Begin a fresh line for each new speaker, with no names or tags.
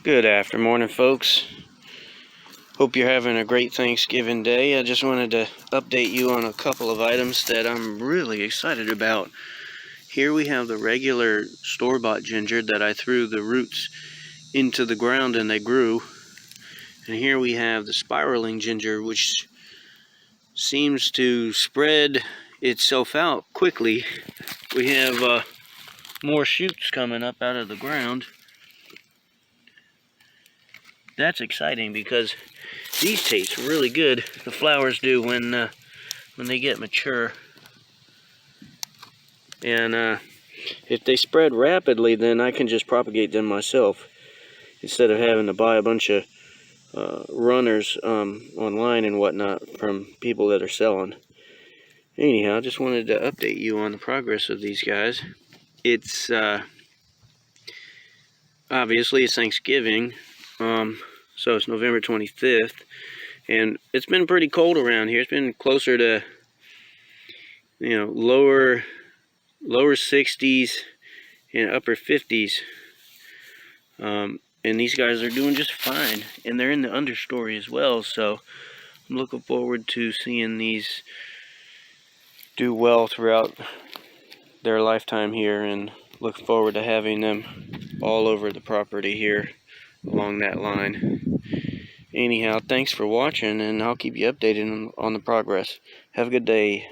Good afternoon, folks. Hope you're having a great Thanksgiving day. I just wanted to update you on a couple of items that I'm really excited about. Here we have the regular store-bought ginger that I threw the roots into the ground and they grew. And here we have the spiraling ginger, which seems to spread itself out quickly. We have more shoots coming up out of the ground. That's exciting because these taste really good. The flowers do when they get mature. And if they spread rapidly, then I can just propagate them myself instead of having to buy a bunch of runners online and whatnot from people that are selling. Anyhow, I just wanted to update you on the progress of these guys. It's obviously it's Thanksgiving, so it's November 25th, and it's been pretty cold around here. It's been closer to, lower 60s and upper 50s. And these guys are doing just fine, and they're in the understory as well, so I'm looking forward to seeing these do well throughout their lifetime here, and look forward to having them all over the property here along that line. Anyhow, thanks for watching, and I'll keep you updated on the progress. Have a good day.